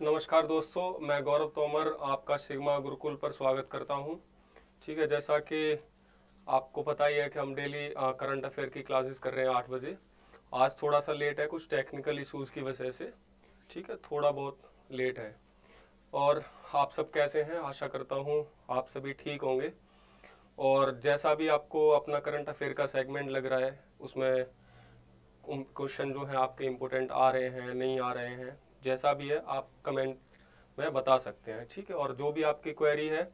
नमस्कार दोस्तों, मैं गौरव तोमर आपका सिग्मा गुरुकुल पर स्वागत करता हूं। ठीक है, जैसा कि आपको पता ही है कि हम डेली करंट अफेयर की क्लासेस कर रहे हैं 8 बजे। आज थोड़ा सा लेट है, कुछ टेक्निकल इश्यूज़ की वजह से। ठीक है, थोड़ा बहुत लेट है। और आप सब कैसे हैं? आशा करता हूं आप सभी ठीक होंगे। और जैसा भी आपको अपना करंट अफेयर का सेगमेंट लग रहा है, उसमें क्वेश्चन जो है आपके इम्पोर्टेंट आ रहे हैं, नहीं आ रहे हैं, जैसा भी है आप कमेंट में बता सकते हैं। ठीक है, और जो भी आपकी क्वेरी है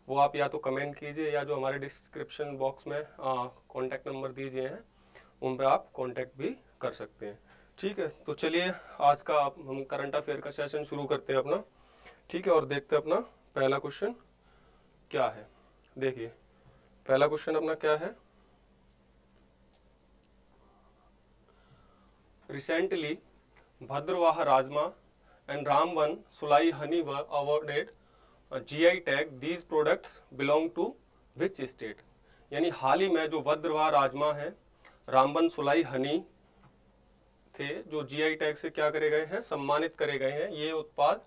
वो आप या तो कमेंट कीजिए या जो हमारे डिस्क्रिप्शन बॉक्स में कॉन्टैक्ट नंबर दीजिए हैं उन पर आप कॉन्टैक्ट भी कर सकते हैं। ठीक है, तो चलिए आज का हम करंट अफेयर का सेशन शुरू करते हैं अपना। ठीक है, और देखते हैं अपना पहला क्वेश्चन क्या है। देखिए पहला क्वेश्चन अपना क्या है। Recently, Bhadravaha Rajma and Ramvan Sulai Honey were awarded a GI tag. These products belong to which state? यानी हाल ही में जो भद्रवाह राजमा है, रामबन सुलाई हनी थे, जो जीआई टैग से क्या करे गए हैं, सम्मानित करे गए हैं। ये उत्पाद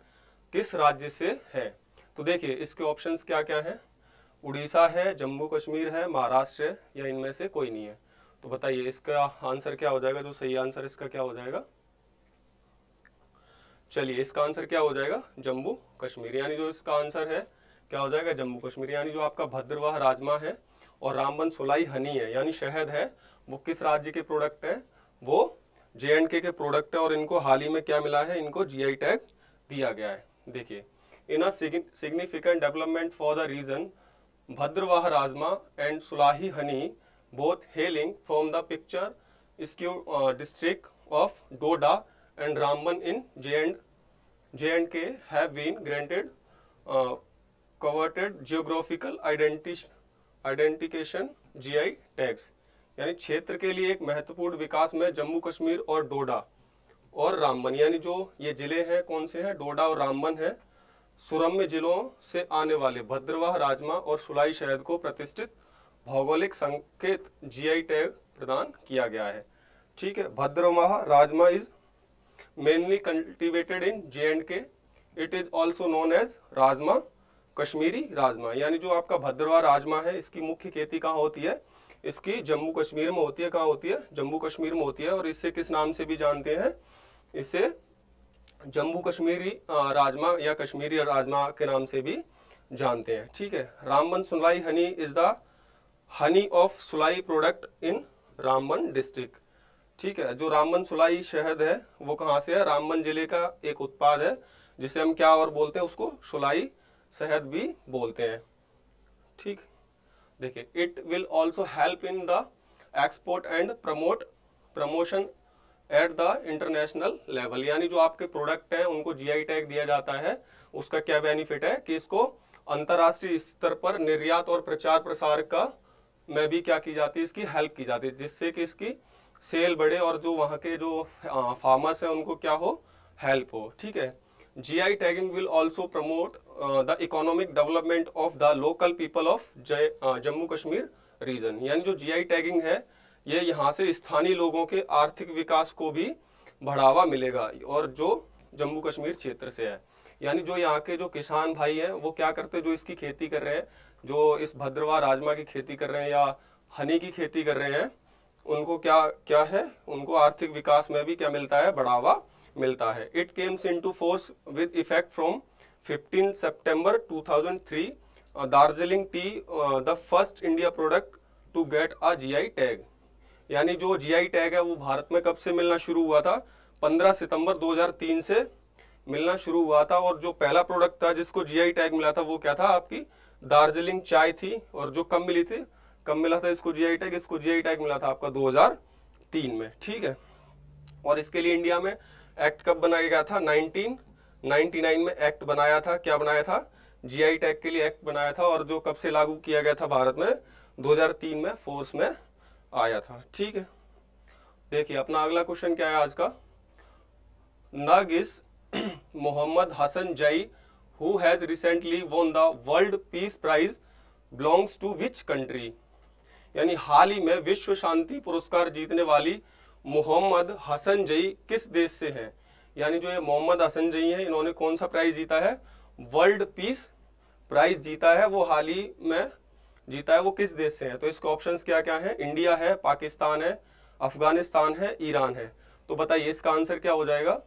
किस राज्य से है? तो देखिए इसके ऑप्शंस क्या क्या हैं। उड़ीसा है, जम्मू कश्मीर है, महाराष्ट्र है, या इनमें से कोई नहीं है। तो बताइए इसका आंसर क्या हो जाएगा? जो सही आंसर इसका क्या हो जाएगा? चलिए इसका आंसर क्या हो जाएगा? जम्मू कश्मीर। यानी जो इसका आंसर है क्या हो जाएगा? जम्मू कश्मीर। यानी जो आपका भद्रवाह राजमा है और रामबन सुलाई हनी है यानी शहद है, वो किस राज्य के प्रोडक्ट है? वो JNK के प्रोडक्ट है। और इनको हाल ही में क्या मिला है? इनको GI टैग दिया गया है। देखिए, in a significant development for the region Bhaderwah rajma and Sulai honey both hailing from the picture skewed district of Doda and Ramban in J&K have been granted coveted geographical identification GI tags। यानी क्षेत्र के लिए एक महत्वपूर्ण विकास में जम्मू कश्मीर और डोडा और रामबन, यानी जो ये जिले हैं कौन से हैं? डोडा और रामबन है। सुरम्य जिलों से आने वाले भद्रवाह राजमा और सुलाई शहद को प्रतिष्ठित भौगोलिक संकेत GI टैग प्रदान किया गया है। ठीक है, Bhadarwah rajma is mainly cultivated in J&K। It is also known as rajma, Kashmiri rajma. यानी जो आपका भद्रवाह राजमा है, इसकी मुख्य खेती कहाँ होती है? इसकी जम्मू कश्मीर में होती है। कहाँ होती है? जम्मू कश्मीर में होती है। और इससे किस नाम से भी जानते हैं? इसे जम्मू कश्मीरी राजमा या कश्मीरी राजमा के नाम से भी जानते हैं। ठीक है, Ramban Sulai honey is the honey of Sulai product in Ramban district. ठीक है, जो रामबन सुलाई शहद है वो कहाँ से है? रामबन जिले का एक उत्पाद है, जिसे हम क्या और बोलते हैं? उसको सुलाई शहद भी बोलते हैं। ठीक, देखिए it will also help in the export and promotion at the international level. यानी जो आपके प्रोडक्ट हैं उनको GI टैग दिया जाता है, उसका क्या बेनिफिट है कि इसको अंतर्राष्ट्रीय स्तर पर निर्यात और प्रचार प्रसार का में भी क्या की जाती है? इसकी हेल्प की जाती है, जिससे कि इसकी सेल बढ़े और जो वहाँ के जो फार्मर्स हैं उनको क्या हो? हेल्प हो। ठीक है, GI tagging will also promote the economic development of the local people of Jammu Kashmir region. यानी जो GI टैगिंग है ये यहाँ से स्थानीय लोगों के आर्थिक विकास को भी बढ़ावा मिलेगा, और जो जम्मू कश्मीर क्षेत्र से है। यानी जो यहाँ के जो किसान भाई हैं वो क्या करते हैं? जो इसकी खेती कर रहे हैं, जो इस भद्रवाह राजमा की खेती कर रहे हैं या हनी की खेती कर रहे हैं, उनको क्या क्या है? उनको आर्थिक विकास में भी क्या मिलता है? बढ़ावा मिलता है। It comes into force with effect from 15 September 2003। Darjeeling tea the first India product to get a GI tag. यानी जो GI टैग है वो भारत में कब से मिलना शुरू हुआ था? 15 सितंबर 2003 से मिलना शुरू हुआ था। और जो पहला प्रोडक्ट था जिसको GI टैग मिला था वो क्या था? आपकी दार्जिलिंग चाय थी। और जो कब मिली थी, कब मिला था इसको GI टैग? इसको GI टैग मिला था आपका 2003 में। ठीक है, और इसके लिए इंडिया में एक्ट कब बनाया गया था? 1999 में एक्ट बनाया था। क्या बनाया था? GI टैग के लिए एक्ट बनाया था। और जो कब से लागू किया गया था भारत में? 2003 में फोर्स में आया था। ठीक है, देखिए अपना अगला क्वेश्चन क्या है आज का। नगिस मोहम्मद हसन जई who has recently won the World Peace Prize belongs to which country? यानी हाल ही में विश्व शांति पुरस्कार जीतने वाली मोहम्मद हसन जई किस देश से हैं? यानी जो ये मोहम्मद हसनजई हैं, इन्होंने कौन सा प्राइज जीता है? वर्ल्ड पीस प्राइज जीता है। वो हाल ही में जीता है। वो किस देश से है? तो इसके ऑप्शंस क्या क्या है? इंडिया है, पाकिस्तान है, अफगानिस्तान है, ईरान है। तो बताइए इसका आंसर क्या हो जाएगा?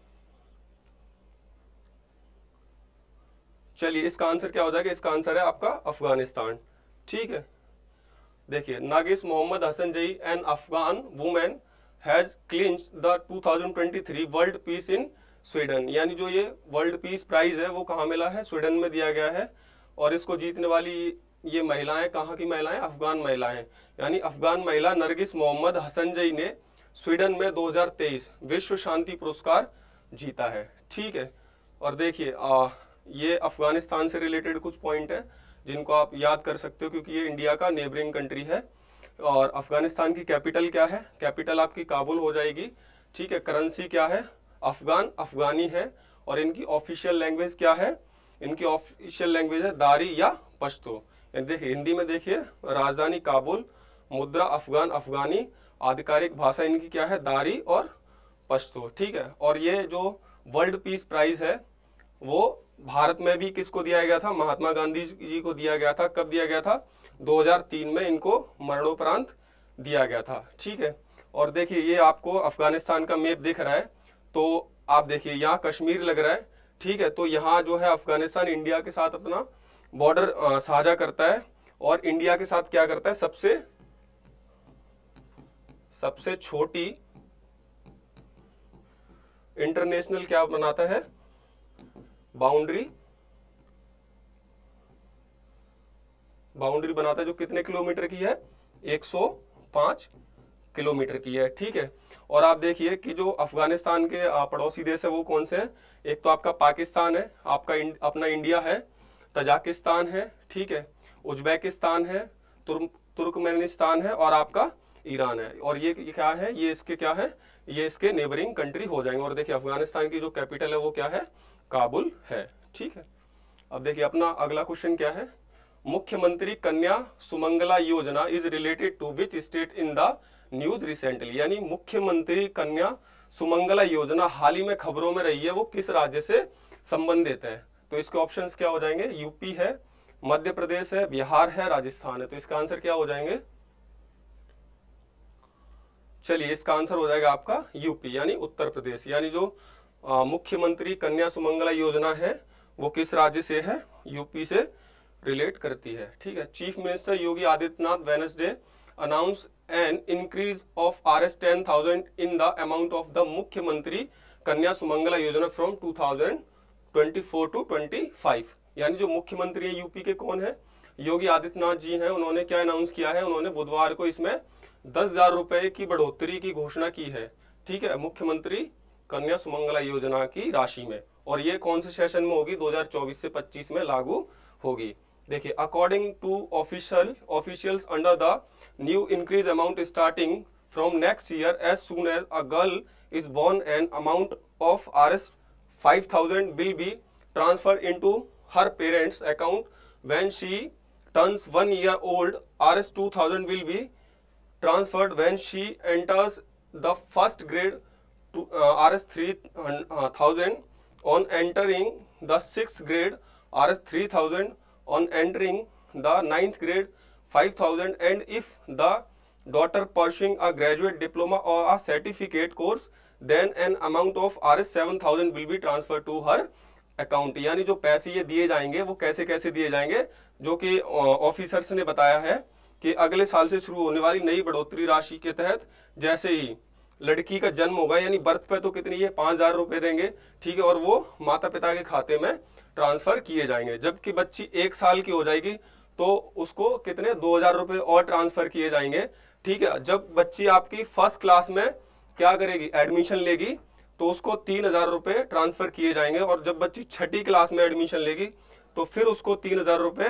चलिए इसका आंसर क्या हो जाएगा? इसका आंसर है आपका अफगानिस्तान। ठीक है, देखिए नागिस मोहम्मद हसनजई an Afghan women has clinched the 2023 world peace in Sweden. यानी जो ये वर्ल्ड पीस प्राइज है वो कहाँ मिला है? स्वीडन में दिया गया है। और इसको जीतने वाली ये महिलाएं कहाँ की महिलाएं? अफगान महिलाएं। यानी अफगान महिला नरगिस मोहम्मद हसनजई ने स्वीडन में 2023 विश्व शांति पुरस्कार जीता है। ठीक है, और देखिए ये अफगानिस्तान से रिलेटेड कुछ पॉइंट है जिनको आप याद कर सकते हो, क्योंकि ये इंडिया का नेबरिंग कंट्री है। और अफगानिस्तान की कैपिटल क्या है? कैपिटल आपकी काबुल हो जाएगी। ठीक है, करेंसी क्या है? अफगान, अफगानी है। और इनकी ऑफिशियल लैंग्वेज क्या है? इनकी ऑफिशियल लैंग्वेज है दारी या पश्तो। देखिए हिंदी में देखिए राजधानी काबुल, मुद्रा अफगान अफगानी, आधिकारिक भाषा इनकी क्या है? दारी और पश्तो। ठीक है, और ये जो वर्ल्ड पीस प्राइज है वो भारत में भी किसको दिया गया था? महात्मा गांधी जी को दिया गया था। कब दिया गया था? 2003 में इनको मरणोपरांत दिया गया था। ठीक है, और देखिए ये आपको अफगानिस्तान का मैप दिख रहा है, तो आप देखिए यहाँ कश्मीर लग रहा है। ठीक है, तो यहाँ जो है अफगानिस्तान इंडिया के साथ अपना बॉर्डर साझा करता है। और इंडिया के साथ क्या करता है? सबसे छोटी इंटरनेशनल क्या बनाता है? बाउंड्री बनाता है, जो कितने किलोमीटर की है? 105 किलोमीटर की है। ठीक है, और आप देखिए कि जो अफगानिस्तान के पड़ोसी देश है वो कौन से हैं? एक तो आपका पाकिस्तान है, आपका अपना इंडिया है, तजाकिस्तान है, ठीक है, उज्बेकिस्तान है, तुर्कमेनिस्तान है और आपका ईरान है। और ये क्या है? ये इसके क्या है? ये इसके नेबरिंग कंट्री हो जाएंगे। और देखिए अफगानिस्तान की जो कैपिटल है वो क्या है? काबुल है। ठीक है, अब देखिए अपना अगला क्वेश्चन क्या है? मुख्यमंत्री Kanya Sumangala Yojana is related to which state in the news recently. यानी मुख्यमंत्री कन्या सुमंगला योजना हाल ही में खबरों में रही है, वो किस राज्य से संबंधित है? तो इसके ऑप्शंस क्या हो जाएंगे? यूपी है, मध्य प्रदेश है, बिहार है, राजस्थान है। तो इसका आंसर क्या हो जाएंगे? चलिए इसका आंसर हो जाएगा आपका यूपी यानी उत्तर प्रदेश। यानी जो मुख्यमंत्री कन्या सुमंगला योजना है वो किस राज्य से है? यूपी से रिलेट करती है। ठीक है, chief minister Yogi Adityanath Wednesday announce an increase of Rs 10,000 in the amount of the मुख्यमंत्री कन्या सुमंगला योजना फ्रॉम 2024 टू 25। यानी जो मुख्यमंत्री है यूपी के कौन है? योगी आदित्यनाथ जी हैं। उन्होंने क्या अनाउंस किया है? उन्होंने बुधवार को इसमें 10,000 रुपए की बढ़ोतरी की घोषणा की है। ठीक है, मुख्यमंत्री कन्या सुमंगला योजना की राशि में। और ये कौन से सेशन में होगी? 2024 से 25 में लागू होगी। देखिए according to officials under the new increase amount starting from next year as soon as a girl is born an amount of Rs 5,000 will be transfer into her parents account when she turns 1 year old. Rs 2,000 will be transferred when she enters the first grade to Rs 3,000 on entering the 6th grade, Rs 3,000 on entering the 9th grade, 5,000, and if the daughter pursuing a graduate diploma or a certificate course, then an amount of Rs 7,000 will be transferred to her account. यानी जो पैसे ये दिए जाएंगे वो कैसे कैसे दिए जाएंगे, जो कि ऑफिसर्स ने बताया है कि अगले साल से शुरू होने वाली नई बढ़ोतरी राशि के तहत जैसे ही लड़की का जन्म होगा, यानी बर्थ पे तो कितनी है? 5,000 रुपए देंगे। ठीक है, और वो माता पिता के खाते में ट्रांसफर किए जाएंगे। जबकि बच्ची 1 साल की हो जाएगी तो उसको कितने? 2,000 रुपए और ट्रांसफर किए जाएंगे। ठीक है, जब बच्ची आपकी फर्स्ट क्लास में क्या करेगी? एडमिशन लेगी, तो उसको 3,000 रुपए ट्रांसफर किए जाएंगे। और जब बच्ची 6ठी क्लास में एडमिशन लेगी तो फिर उसको 3,000 रुपए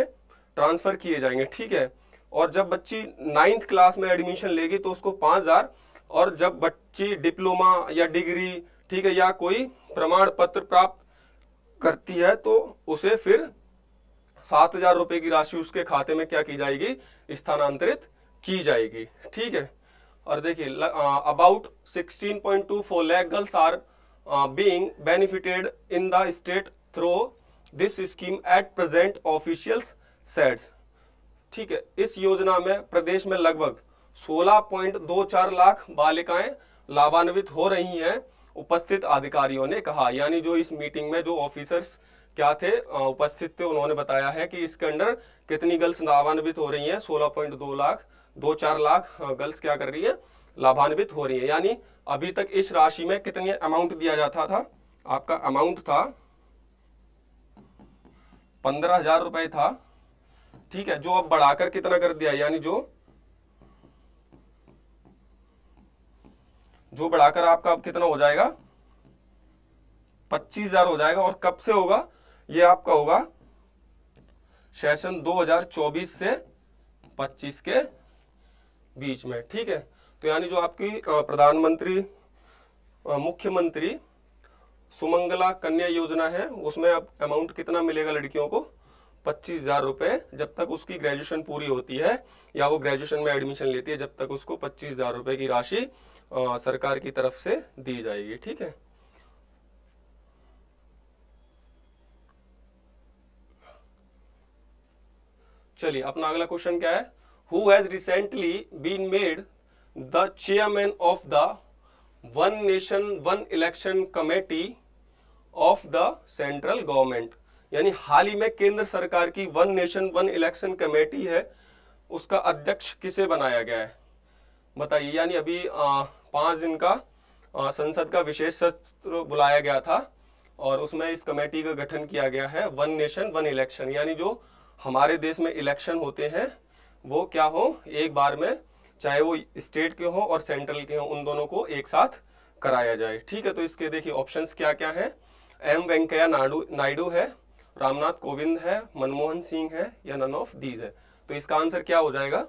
ट्रांसफर किए जाएंगे। ठीक है, और जब बच्ची 9th क्लास में एडमिशन लेगी तो उसको 5,000, और जब बच्ची डिप्लोमा या डिग्री, ठीक है, या कोई प्रमाण पत्र प्राप्त करती है तो उसे फिर 7,000 रुपए की राशि उसके खाते में क्या की जाएगी? स्थानांतरित की जाएगी। ठीक है, और देखिए about 16.24 lakh girls are being benefited in the state through this scheme at present, officials said। ठीक है, इस योजना में प्रदेश में लगभग 16.24 लाख बालिकाएं लाभान्वित हो रही हैं, उपस्थित अधिकारियों ने कहा। यानी जो इस मीटिंग में जो ऑफिसर्स क्या थे उपस्थित थे, उन्होंने बताया है कि इसके अंडर कितनी गर्ल्स लाभान्वित हो रही हैं, 16.24 लाख गर्ल्स क्या कर रही है, लाभान्वित हो रही है। यानी अभी तक इस राशि में कितनी अमाउंट दिया जाता था, आपका अमाउंट था 15,000 रुपए था। ठीक है, जो अब बढ़ाकर कितना कर दिया, यानी जो बढ़ाकर आपका अब कितना हो जाएगा, 25,000 हो जाएगा। और कब से होगा, ये आपका होगा सेशन 2024 से 25 के बीच में। ठीक है, तो यानी जो आपकी प्रधानमंत्री मुख्यमंत्री सुमंगला कन्या योजना है, उसमें अब अमाउंट कितना मिलेगा लड़कियों को, 25,000 रुपए, जब तक उसकी ग्रेजुएशन पूरी होती है या वो ग्रेजुएशन में एडमिशन लेती है, जब तक उसको 25,000 रुपए की राशि सरकार की तरफ से दी जाएगी। ठीक है, चलिए अपना अगला क्वेश्चन क्या है, who has recently been made the chairman of the one nation one election committee of the central government. यानी हाल ही में केंद्र सरकार की one nation one election committee है, उसका अध्यक्ष किसे बनाया गया है, बताइए। यानी अभी 5 दिन का संसद का विशेष सत्र बुलाया गया था और उसमें इस कमेटी का गठन किया गया है, वन नेशन वन इलेक्शन। यानी जो हमारे देश में इलेक्शन होते हैं वो क्या हो, एक बार में, चाहे वो स्टेट के हो और सेंट्रल के हो, उन दोनों को एक साथ कराया जाए। ठीक है, तो इसके देखिए ऑप्शंस क्या क्या है, एम वेंकैया नायडू है, रामनाथ कोविंद है, मनमोहन सिंह है, या नन ऑफ दीज है। तो इसका आंसर क्या हो जाएगा,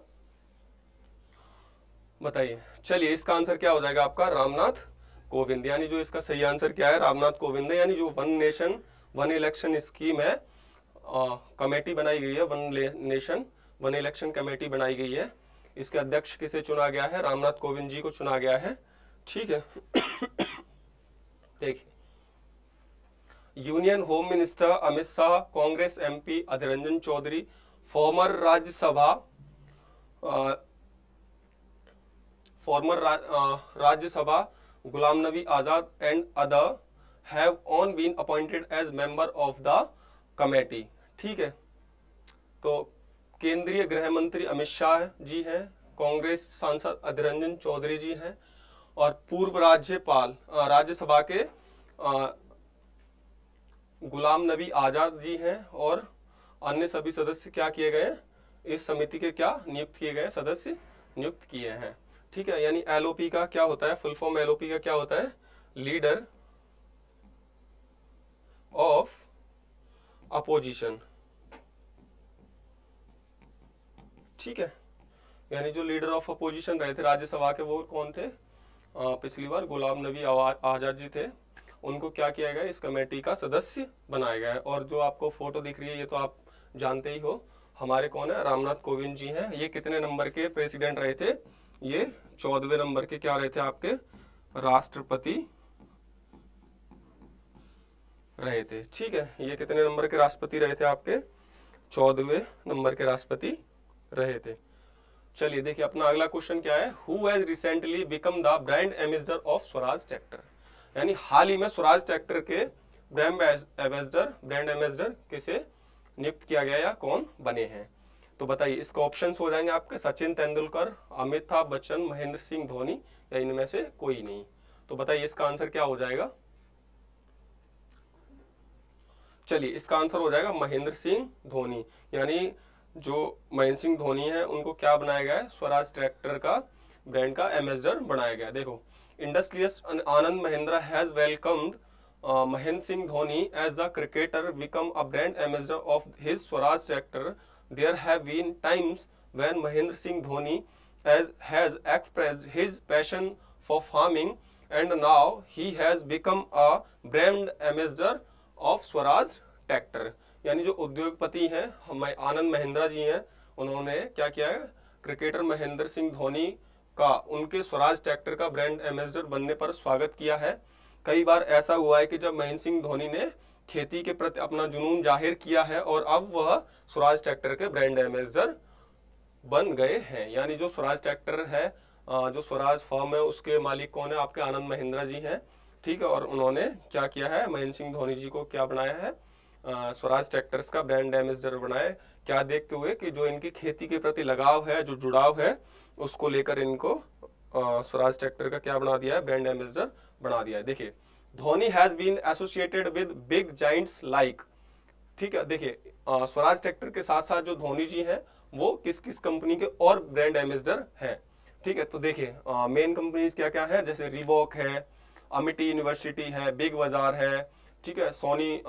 बताइए। चलिए इसका आंसर क्या हो जाएगा आपका, रामनाथ कोविंद। यानी जो इसका सही आंसर क्या है, रामनाथ कोविंद है। यानी जो one nation one election scheme है, कमेटी बनाई गई है, one nation one election committee बनाई गई है, इसके अध्यक्ष किसे चुना गया है, रामनाथ कोविंद जी को चुना गया है। ठीक है, देखिए union home minister Amit Shah, Congress MP Adhir Ranjan Chowdhury, former Rajya Sabha Ghulam Nabi Azad and other have on been appointed as member of the committee. ठीक है, तो केंद्रीय गृह मंत्री अमित शाह जी हैं, कांग्रेस सांसद अधीर रंजन चौधरी जी हैं, और पूर्व राज्यपाल राज्यसभा के गुलाम नबी आजाद जी हैं, और अन्य सभी सदस्य क्या किए गए, इस समिति के क्या नियुक्त किए गए, सदस्य नियुक्त किए हैं। ठीक है, यानी एलओपी का क्या होता है, फुल फॉर्म एलओपी का क्या होता है, लीडर ऑफ अपोजिशन। ठीक है, यानी जो लीडर ऑफ अपोजिशन रहे थे राज्यसभा के, वो कौन थे, पिछली बार गुलाम नबी आजाद जी थे, उनको क्या किया गया, इस कमेटी का सदस्य बनाया गया है। और जो आपको फोटो दिख रही है, ये तो आप जानते ही हो, हमारे कौन है, रामनाथ कोविंद जी हैं। ये कितने नंबर के प्रेसिडेंट रहे थे, ये 14वें नंबर के क्या रहे थे, आपके राष्ट्रपति रहे थे। ठीक है, ये कितने नंबर के राष्ट्रपति रहे थे, आपके 14वें नंबर के राष्ट्रपति रहे थे। चलिए देखिए अपना अगला क्वेश्चन क्या है, who has recently become the brand ambassador of Swaraj tractor. यानी हाल ही में स्वराज ट्रैक्टर के ब्रांड एम्बेसडर किसे नियुक्त किया गया या कौन बने हैं। तो बताइए, इसके ऑप्शंस हो जाएंगे आपके, सचिन तेंदुलकर, अमिताभ बच्चन, महेंद्र सिंह धोनी, या इनमें से कोई नहीं। तो बताइए इसका आंसर क्या हो जाएगा, चलिए इसका आंसर हो जाएगा महेंद्र सिंह धोनी। यानी जो महेंद्र सिंह धोनी है, उनको क्या बनाया गया है, स्वराज ट्रैक्टर का ब्रांड का एम्बेसडर बनाया गया। देखो, industrialist Anand Mahindra has welcomed Mahendra Singh Dhoni as the cricketer become a brand ambassador of his Swaraj tractor. There have been times when Mahendra Singh Dhoni has expressed his passion for farming, and now he has become a brand ambassador of Swaraj tractor. यानी जो उद्योगपति हैं आनंद महिंद्रा जी हैं, उन्होंने क्या किया है, cricketer Mahendra Singh Dhoni का उनके स्वराज ट्रैक्टर का ब्रांड एम्बेसडर बनने पर स्वागत किया है। कई बार ऐसा हुआ है कि जब महेंद्र सिंह धोनी ने खेती के प्रति अपना जुनून जाहिर किया है और अब वह स्वराज ट्रैक्टर के ब्रांड एम्बेसडर बन गए हैं। यानी जो स्वराज ट्रैक्टर है, जो स्वराज फर्म है, उसके मालिक कौन है? आपके आनंद महिंद्रा जी हैं, ठीक है। और उन्होंने क्या किया है? महेंद्र सिंह धोनी जी को क्या बनाया है? स्वराज ट्रैक्टर्स का ब्रांड एम्बेसडर बनाया। क्या देखते हुए कि जो इनकी खेती के प्रति लगाव है, जो जुड़ाव है, उसको लेकर इनको स्वराज ट्रैक्टर का क्या बना दिया है? ब्रांड एम्बेसडर बना दिया है। देखिए, Dhoni has been associated with big giants like, ठीक है। देखिए, स्वराज ट्रैक्टर के साथ साथ जो धोनी जी हैं वो किस किस कंपनी के और ब्रांड एम्बेसडर हैं, ठीक है। तो देखिए, मेन कंपनीज क्या क्या है? जैसे रीबॉक है, अमिटी यूनिवर्सिटी है, बिग बाजार है, ठीक है, सोनी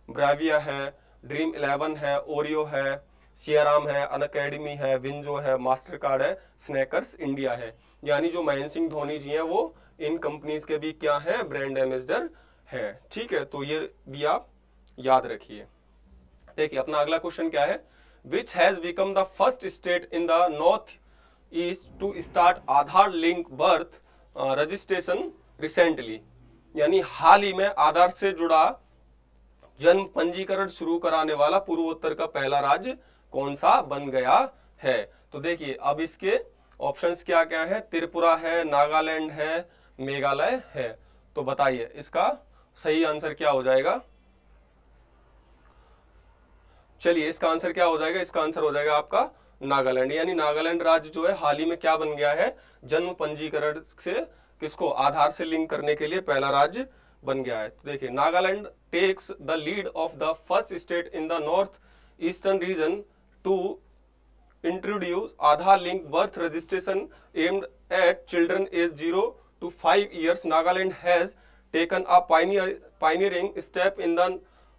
ब्राविया है, ड्रीम 11 है, ओरियो है, सियाराम है, अनअकैडमी है, विंजो है, मास्टर कार्ड है, स्नैकर्स इंडिया है। यानी जो महेंद्र सिंह धोनी जी हैं वो इन कंपनीज के भी क्या है? ब्रांड एम्बेसडर है, ठीक है। तो ये भी आप याद रखिए। देखिए, अपना अगला क्वेश्चन क्या है? Which has become the first state in the north east to start Aadhaar link birth registration recently. यानी हाल ही में आधार से जुड़ा जन्म पंजीकरण शुरू कराने वाला पूर्वोत्तर का पहला राज्य कौन सा बन गया है? तो देखिए, अब इसके ऑप्शंस क्या क्या है? त्रिपुरा है, नागालैंड है, मेघालय है। तो बताइए इसका सही आंसर क्या हो जाएगा? चलिए, इसका आंसर क्या हो जाएगा? इसका आंसर हो जाएगा आपका नागालैंड। यानी नागालैंड राज्य जो है हाल ही में क्या बन गया है? जन्म पंजीकरण से किसको? आधार से लिंक करने के लिए पहला राज्य बन गया है। तो देखिए, Nagaland takes the lead of the first state in the north eastern region to introduce Aadhaar link birth registration aimed at children age 0 to 5 years. Nagaland has taken a pioneering step in the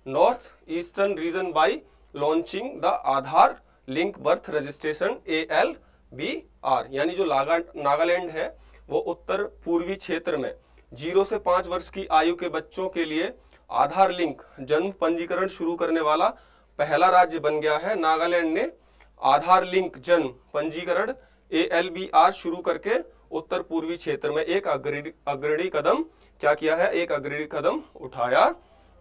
north-eastern region by launching the Aadhaar Link Birth Registration ALBR। यानी जो नागालैंड है वो उत्तर पूर्वी क्षेत्र में 0 से 5 वर्ष की आयु के बच्चों के लिए आधार लिंक जन्म पंजीकरण शुरू करने वाला पहला राज्य बन गया है। नागालैंड ने आधार लिंक जन्म पंजीकरण ALBR शुरू करके उत्तर पूर्वी क्षेत्र में एक अग्रणी कदम क्या किया है? एक अग्रणी कदम उठाया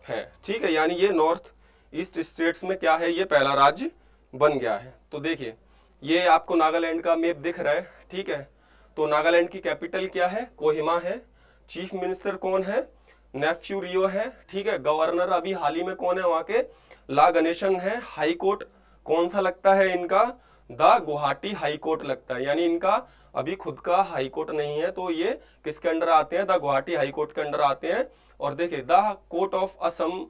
है, ठीक है। यानी ये नॉर्थ ईस्ट स्टेट्स में क्या है? ये पहला राज्य बन गया है। तो देखिए, ये आपको नागालैंड का मैप दिख रहा है, ठीक है। तो नागालैंड की कैपिटल क्या है? कोहिमा है। चीफ मिनिस्टर कौन है? नेफ्यू रियो है, ठीक है। गवर्नर अभी हाल ही में कौन है वहां के? ला गणेशन है। हाई कोर्ट कौन सा लगता है इनका? द गुवाहाटी हाई कोर्ट लगता है। यानी इनका अभी खुद का हाई कोर्ट नहीं है, तो ये किसके अंडर आते हैं? द गुवाहाटी हाई कोर्ट के अंडर आते हैं। और देखिए, the court of Assam,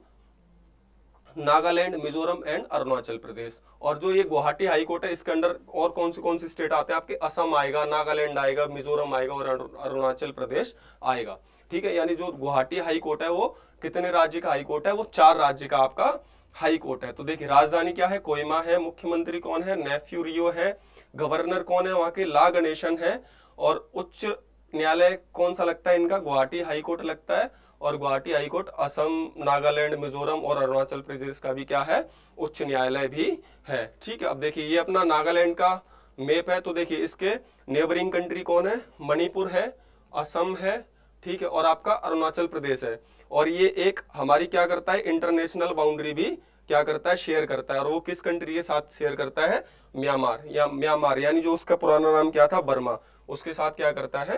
Nagaland, Mizoram and Arunachal Pradesh. और जो ये गुवाहाटी हाई कोर्ट है इसके अंडर और कौन सी स्टेट आते हैं आपके? असम आएगा, नागालैंड आएगा, मिजोरम आएगा और अरुणाचल प्रदेश आएगा, ठीक है। यानी जो गुवाहाटी हाई कोर्ट है वो कितने राज्य का हाई कोर्ट है? वो 4 राज्य का आपका हाई कोर्ट है। तो देखिए, राजधानी क्या है? कोहिमा है। मुख्यमंत्री कौन है? नेफ्यू रियो है। गवर्नर कौन है वहां के? ला गणेशन है। और उच्च न्यायालय कौन सा लगता है इनका? गुवाहाटी हाई कोर्ट लगता है। और गुवाहाटी हाई कोर्ट असम, नागालैंड, मिजोरम और अरुणाचल प्रदेश का भी क्या है? उच्च न्यायालय भी है, ठीक है। अब देखिए, ये अपना नागालैंड का मैप है। तो देखिए, इसके नेबरिंग कंट्री कौन है? मणिपुर है, असम है, ठीक है, और आपका अरुणाचल प्रदेश है। और ये एक हमारी क्या करता है? इंटरनेशनल बाउंड्री भी क्या करता है? शेयर करता है। और वो किस कंट्री के साथ शेयर करता है? म्यांमार, यानी जो उसका पुराना नाम क्या था? बर्मा, उसके साथ क्या करता है?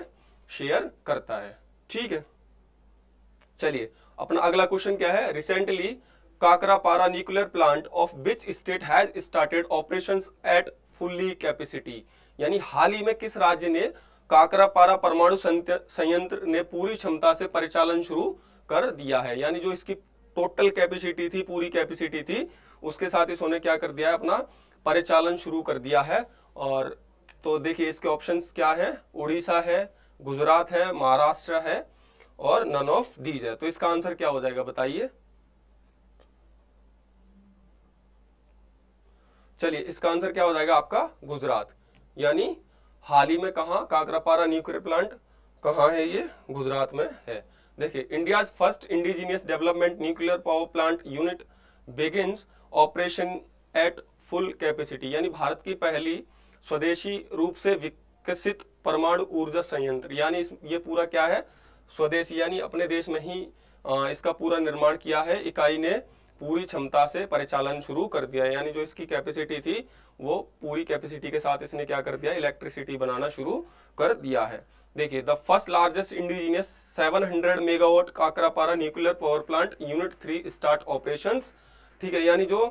शेयर करता है, ठीक है। चलिए, अपना अगला क्वेश्चन क्या है? Recently Kakrapar nuclear plant of which state has started operations at fully capacity. यानी हाल ही में किस राज्य ने काकरापारा परमाणु संयंत्र ने पूरी क्षमता से परिचालन शुरू कर दिया है? यानी जो इसकी टोटल कैपेसिटी थी, पूरी कैपेसिटी थी, उसके साथ इसने क्या कर दिया है? अपना परिचालन शुरू कर दिया है। और तो देखिए, इसके ऑप्शंस क्या है? उड़ीसा है, गुजरात है, महाराष्ट्र है और नन ऑफ दीज है। तो इसका आंसर क्या हो जाएगा? बताइए। चलिए, इसका आंसर क्या हो जाएगा आपका? गुजरात। यानी हाल ही में कहा काकरापारा न्यूक्लियर प्लांट कहाँ है? ये गुजरात में है। देखिए, India's first indigenous development nuclear power plant unit begins operation at full capacity. यानी भारत की पहली स्वदेशी रूप से विकसित परमाणु ऊर्जा संयंत्र, यानी ये पूरा क्या है? स्वदेशी यानी अपने देश में ही इसका पूरा निर्माण किया है। इकाई ने पूरी क्षमता से परिचालन शुरू कर दिया, यानी जो इसकी कैपेसिटी थी वो पूरी कैपेसिटी के साथ इसने क्या कर दिया, इलेक्ट्रिसिटी बनाना शुरू कर दिया है। देखिए, the first largest indigenous 700 megawatt Kakrapar nuclear power plant unit 3 start operations. ठीक है, यानी जो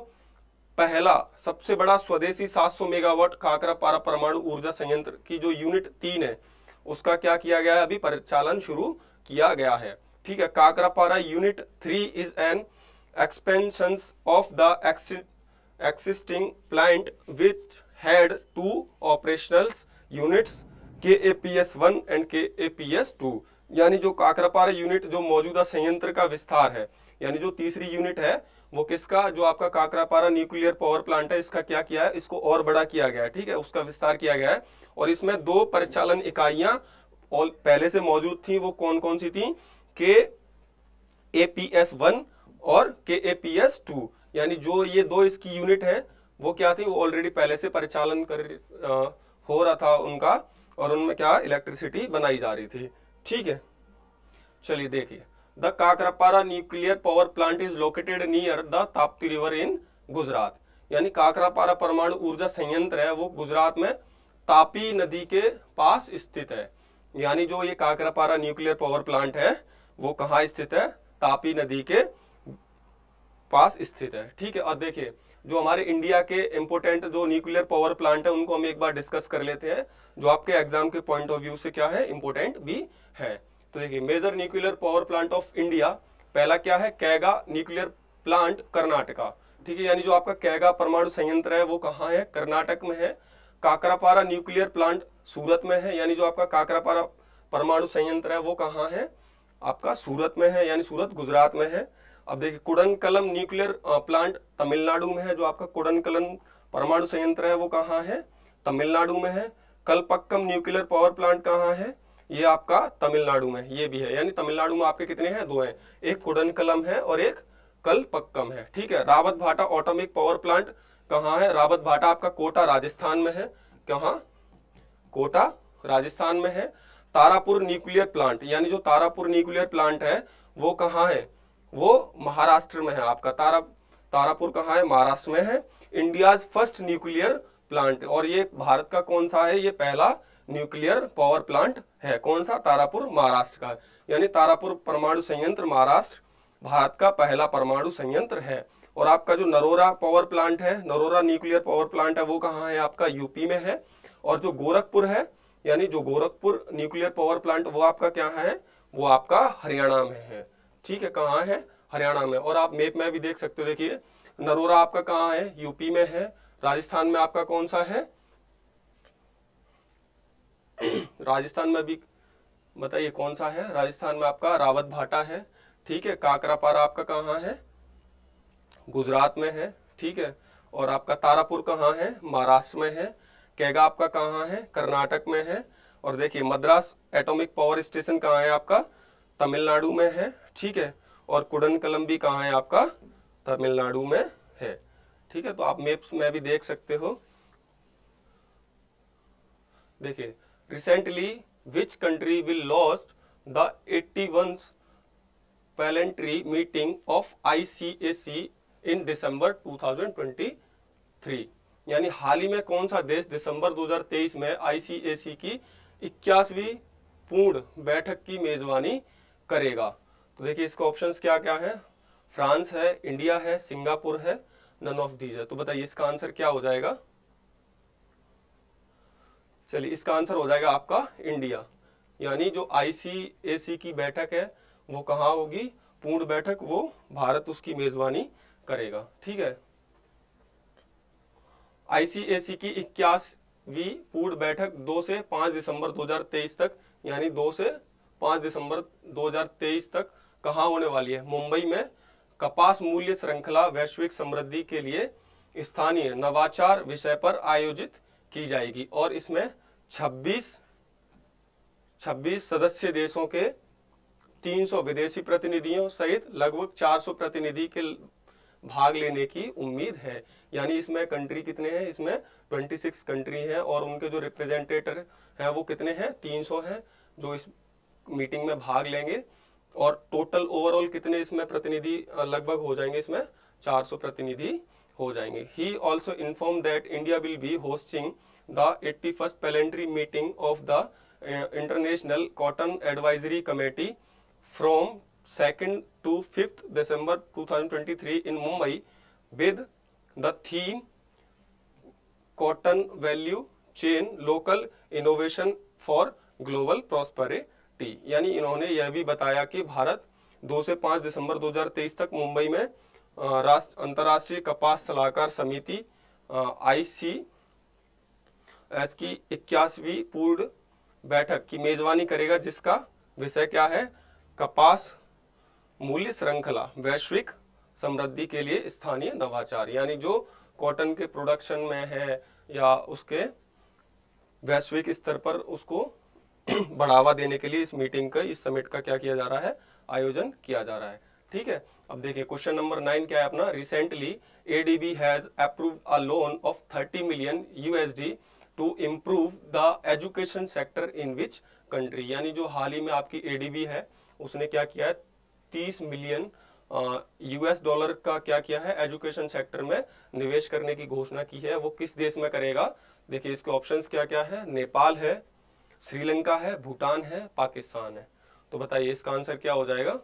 पहला सबसे बड़ा स्वदेशी 700 मेगावाट काकरापारा परमाणु ऊर्जा संयंत्र की जो यूनिट 3 है उसका क्या किया गया है, अभी परिचालन शुरू किया गया है। ठीक है, Kakrapar unit 3 is an expansions of the existing plant which had two operational units KAPS1 and KAPS2। यानी जो काकरापारा यूनिट जो मौजूदा संयंत्र का विस्तार है, यानी जो तीसरी यूनिट है वो किसका, जो आपका काकरापारा न्यूक्लियर पावर प्लांट है, इसका क्या किया है, इसको और बड़ा किया गया है। ठीक है, उसका विस्तार किया गया है और इसमें 2 परिचालन इकाइयां और पहले से मौजूद थी। वो कौन कौन सी थी, KAPS1 और KAPS2। यानी जो ये 2 इसकी यूनिट है वो क्या थी, वो ऑलरेडी पहले से परिचालन हो रहा था उनका, और उनमें क्या इलेक्ट्रिसिटी बनाई जा रही थी। ठीक है, चलिए देखिए, the Kakrapar nuclear power plant is located near the Tapti river in Gujarat. यानी काकरापारा परमाणु ऊर्जा संयंत्र है वो गुजरात में तापी नदी के पास स्थित है। यानी जो ये काकरापारा न्यूक्लियर पावर प्लांट है वो कहाँ स्थित है, तापी नदी के पास स्थित है। ठीक है, और देखिए जो हमारे इंडिया के इंपोर्टेंट जो न्यूक्लियर पावर प्लांट है उनको हम एक बार डिस्कस कर लेते हैं, जो आपके एग्जाम के पॉइंट ऑफ व्यू से क्या है, इंपोर्टेंट भी है। तो देखिए, major nuclear power plant of India, पहला क्या है, कैगा न्यूक्लियर प्लांट कर्नाटका। ठीक है, यानी जो आपका कैगा परमाणु संयंत्र है वो कहाँ है, कर्नाटक में है। काकरापारा न्यूक्लियर प्लांट सूरत में है, यानी जो आपका काकरापारा परमाणु संयंत्र है वो कहाँ है, आपका सूरत में है, यानी सूरत गुजरात में है। अब देखिए, कुडनकलम न्यूक्लियर प्लांट तमिलनाडु में है, जो आपका कुडनकलम परमाणु संयंत्र है वो कहाँ है, तमिलनाडु में है। कलपक्कम न्यूक्लियर पावर प्लांट कहाँ है, ये आपका तमिलनाडु में, ये भी है। यानी तमिलनाडु में आपके कितने हैं, 2 हैं, एक कुडनकलम है और एक कलपक्कम है। ठीक है, रावत भाटा ऑटोमिक पावर प्लांट कहाँ है, रावत भाटा आपका कोटा राजस्थान में है। कहाँ, कोटा राजस्थान में है। तारापुर न्यूक्लियर प्लांट, यानी जो तारापुर न्यूक्लियर प्लांट है वो कहाँ है, वो महाराष्ट्र में है आपका। तारापुर कहाँ है, महाराष्ट्र में है। इंडियाज फर्स्ट न्यूक्लियर प्लांट, और ये भारत का कौन सा है, ये पहला न्यूक्लियर पावर प्लांट है। कौन सा, तारापुर, महाराष्ट्र का। यानी तारापुर परमाणु संयंत्र महाराष्ट्र भारत का पहला परमाणु संयंत्र है। और आपका जो नरोरा पावर प्लांट है, नरोरा न्यूक्लियर पावर प्लांट है वो कहाँ है, आपका यूपी में है। और जो गोरखपुर है, यानी जो गोरखपुर न्यूक्लियर पावर प्लांट वो आपका क्या है, वो आपका हरियाणा में है। ठीक है, कहाँ है, हरियाणा में। और आप मैप में भी देख सकते हो, देखिए नरोरा आपका कहाँ है, यूपी में है। राजस्थान में आपका कौन सा है, राजस्थान में भी बताइए कौन सा है, राजस्थान में आपका रावत भाटा है। ठीक है, काकरापारा आपका कहाँ है, गुजरात में है। ठीक है, और आपका तारापुर कहाँ है, महाराष्ट्र में है। कैगा आपका कहाँ है, कर्नाटक में है। और देखिए, मद्रास एटॉमिक पावर स्टेशन कहाँ है, आपका तमिलनाडु में है। ठीक है, और कुडनकलम भी कहाँ है, आपका तमिलनाडु में है। ठीक है, तो आप मैप्स में भी देख सकते हो। देखिए, recently which country will lost the 81th planetary meeting of ICAC इन दिसंबर 2023। यानी हाल ही में कौन सा देश दिसंबर 2023 में ICAC की 81वीं पूर्ण बैठक की मेजबानी करेगा। तो देखिए, इसका ऑप्शंस क्या क्या है, फ्रांस है, इंडिया है, सिंगापुर है, नन ऑफ दीज है। तो बताइए इसका आंसर क्या हो जाएगा। चलिए, इसका आंसर हो जाएगा आपका इंडिया। यानी जो ICAC की बैठक है वो कहाँ होगी, पूर्ण बैठक, वो भारत उसकी मेजबानी करेगा। ठीक है, ICAC की 81वीं पूर्ण बैठक 2 से 5 दिसंबर 2023 तक, यानी 2 से 5 दिसंबर 2023 तक कहाँ होने वाली है, मुंबई में कपास मूल्य श्रृंखला वैश्विक समृद्धि के लिए स्थानीय नवाचार विषय पर आयोजित की जाएगी। और इसमें 26 सदस्य देशों के 300 विदेशी प्रतिनिधियों सहित लगभग 400 प्रतिनिधि के भाग लेने की उम्मीद है। यानी इसमें कंट्री कितने हैं, इसमें 26 कंट्री हैं और उनके जो रिप्रेजेंटेटर हैं वो कितने हैं, 300 हैं जो इस मीटिंग में भाग लेंगे और टोटल ओवरऑल कितने इसमें प्रतिनिधि लगभग हो जाएंगे, इसमें 400 प्रतिनिधि हो जाएंगे। He also inform that India will be hosting the 81st planetary meeting of the international cotton advisory committee from 2nd to 5th December 2023 in Mumbai with the theme Cotton Value Chain Local Innovation for Global Prosperity। यानी इन्होंने यह भी बताया कि भारत 2 से 5 दिसंबर 2023 तक मुंबई में अंतर्राष्ट्रीय कपास सलाहकार समिति ICS की 81वीं पूर्ण बैठक की मेजबानी करेगा, जिसका विषय क्या है, कपास मूल्य श्रृंखला वैश्विक समृद्धि के लिए स्थानीय नवाचार। यानी जो कॉटन के प्रोडक्शन में है या उसके वैश्विक स्तर पर उसको बढ़ावा देने के लिए इस मीटिंग का, इस समिट का क्या किया जा रहा है, आयोजन किया जा रहा है। ठीक है, अब देखिए क्वेश्चन नंबर 9 क्या है अपना। Recently ADB has approved a loan of 30 million USD to improve the education sector in which country. यानी जो हाल ही में आपकी एडीबी है उसने क्या किया है, 30 मिलियन $US का क्या किया है, एजुकेशन सेक्टर में निवेश करने की घोषणा की है। वो किस देश में करेगा, देखिए इसके ऑप्शंस क्या क्या है, नेपाल है, श्रीलंका है, भूटान है, पाकिस्तान है। तो बताइए इसका आंसर क्या हो जाएगा।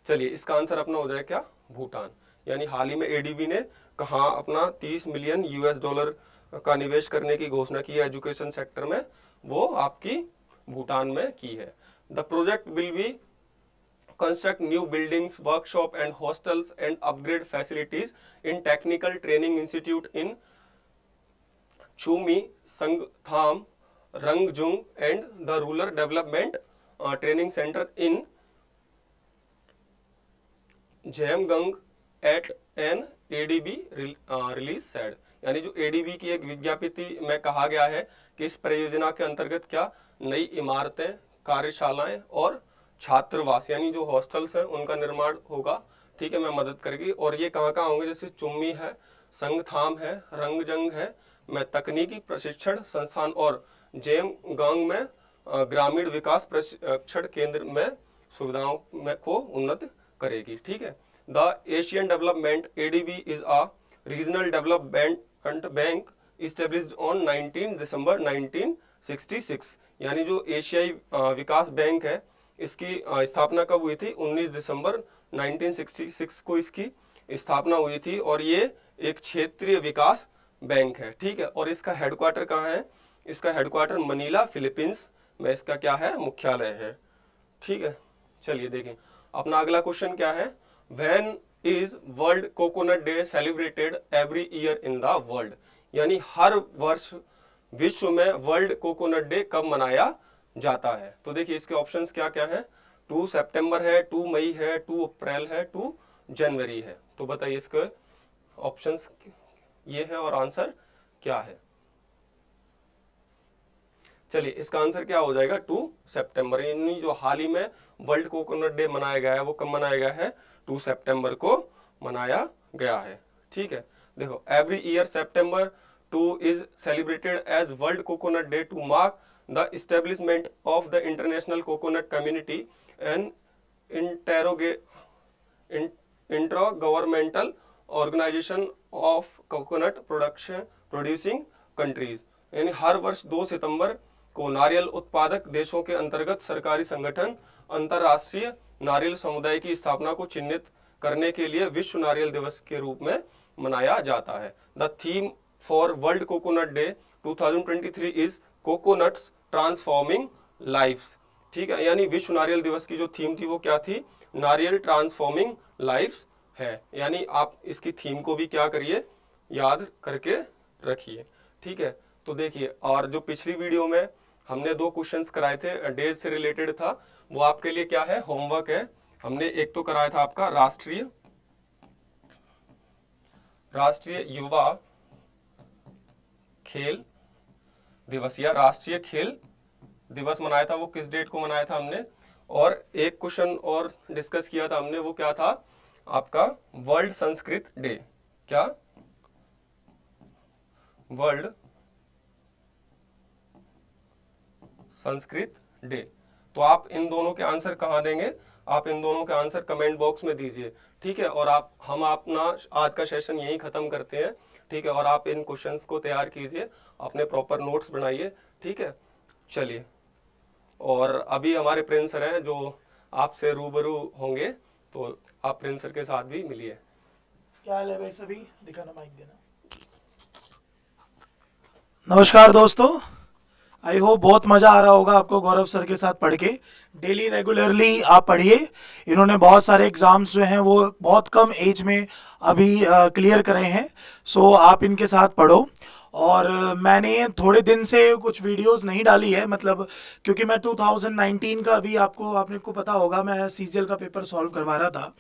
चलिए इसका आंसर अपना हो जाएगा क्या, भूटान। यानी हाल ही में एडीबी ने कहा अपना 30 मिलियन $US का निवेश करने की घोषणा की है एजुकेशन सेक्टर में, वो आपकी भूटान में की है। The project will be construct new buildings, workshop and hostels and upgrade facilities in technical training institute in Chumi, Sangtham, Rangjung and the rural development training center in Jamgang at an ADB release said। यानी जो ADB की एक विज्ञप्ति में कहा गया है कि इस परियोजना के अंतर्गत क्या नई इमारतें, कार्यशालाएं और छात्रावास यानी जो हॉस्टल्स हैं उनका निर्माण होगा। ठीक है, मैं मदद करेगी। और ये कहाँ कहाँ होंगे, जैसे चुम्मी है, संगथाम है, रंगजंग है में तकनीकी प्रशिक्षण संस्थान और जेमगांग में ग्रामीण विकास प्रशिक्षण केंद्र में सुविधाओं में को उन्नत करेगी। ठीक है, the Asian development ADB is a regional development bank established on 19 दिसंबर 1966। यानी जो एशियाई विकास बैंक है इसकी स्थापना कब हुई थी, 19 दिसंबर 1966 को इसकी स्थापना हुई थी और ये एक क्षेत्रीय विकास बैंक है। ठीक है, और इसका हेडक्वार्टर कहाँ है, इसका हेडक्वार्टर मनीला फिलीपींस में इसका क्या है, मुख्यालय है। ठीक है, चलिए देखें अपना अगला क्वेश्चन क्या है। When is world coconut day celebrated every year in the world. यानी हर वर्ष विश्व में वर्ल्ड कोकोनट डे कब मनाया जाता है। तो देखिए इसके ऑप्शंस क्या क्या है, 2 सितंबर है, 2 मई है, 2 अप्रैल है, 2 जनवरी है। तो बताइए इसके ऑप्शंस ये है और आंसर क्या है। चलिए इसका आंसर क्या हो जाएगा, 2 सितंबर। यानी जो हाल ही में वर्ल्ड कोकोनट डे मनाया गया है वो कब मनाया गया है, 2 सितंबर को मनाया गया है। ठीक है, देखो every year September 2 is celebrated as world coconut day to mark the establishment of the international coconut community and intergovernmental organization of coconut producing countries। यानी हर वर्ष 2 सितंबर को नारियल उत्पादक देशों के अंतर्गत सरकारी संगठन अंतर्राष्ट्रीय नारियल समुदाय की स्थापना को चिन्हित करने के लिए विश्व नारियल दिवस के रूप में मनाया जाता है। The theme for world coconut day 2023 is coconuts transforming lifes. ठीक है, यानी विश्व नारियल दिवस की जो थीम थी वो क्या थी, नारियल ट्रांसफॉर्मिंग लाइफ्स है। यानी आप इसकी थीम को भी क्या करिए, याद करके रखिए। ठीक है, तो देखिए और जो पिछली वीडियो में हमने 2 क्वेश्चंस कराए थे डेज से रिलेटेड था, वो आपके लिए क्या है, होमवर्क है। हमने एक तो कराया था आपका राष्ट्रीय युवा खेल दिवस या राष्ट्रीय खेल दिवस मनाया था, वो किस डेट को मनाया था हमने। और एक क्वेश्चन और डिस्कस किया था हमने, वो क्या था आपका वर्ल्ड संस्कृत डे। क्या, वर्ल्ड संस्कृत डे। तो आप इन दोनों के आंसर कहाँ देंगे, आप इन दोनों के आंसर कमेंट बॉक्स में दीजिए, ठीक है। और हम अपना आज का सेशन यहीं ख़त्म करते हैं, ठीक है। और आप इन क्वेश्चंस को तैयार कीजिए, अपने प्रॉपर नोट्स बनाइए, ठीक है। चलिए, और अभी हमारे प्रिंस सर हैं जो आपसे रूबरू होंगे, तो आप प्रिंस सर के साथ भी मिलिए। क्या हाल है भाई सभी, दिखाना माइक देना। नमस्कार दोस्तों, आई होप बहुत मज़ा आ रहा होगा आपको गौरव सर के साथ पढ़ के। डेली रेगुलरली आप पढ़िए। इन्होंने बहुत सारे एग्ज़ाम्स जो हैं वो बहुत कम एज में अभी क्लियर करे हैं, सो आप इनके साथ पढ़ो। और मैंने थोड़े दिन से कुछ वीडियोस नहीं डाली है, मतलब क्योंकि मैं 2019 का अभी आपने को पता होगा मैं सीजीएल का पेपर सॉल्व करवा रहा था,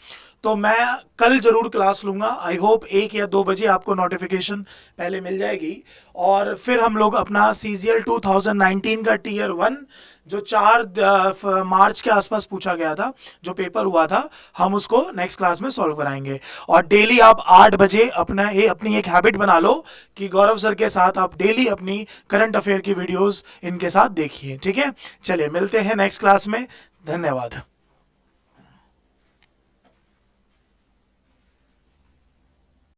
तो मैं कल ज़रूर क्लास लूँगा। आई होप 1 या 2 बजे आपको नोटिफिकेशन पहले मिल जाएगी, और फिर हम लोग अपना सीजीएल 2019 का टियर 1 जो 4 मार्च के आसपास पूछा गया था, जो पेपर हुआ था, हम उसको नेक्स्ट क्लास में सॉल्व कराएंगे। और डेली आप 8 बजे अपनी एक हैबिट बना लो कि गौरव सर के साथ आप डेली अपनी करंट अफेयर की वीडियोस इनके साथ देखिए, ठीक है। चलिए मिलते हैं नेक्स्ट क्लास में, धन्यवाद।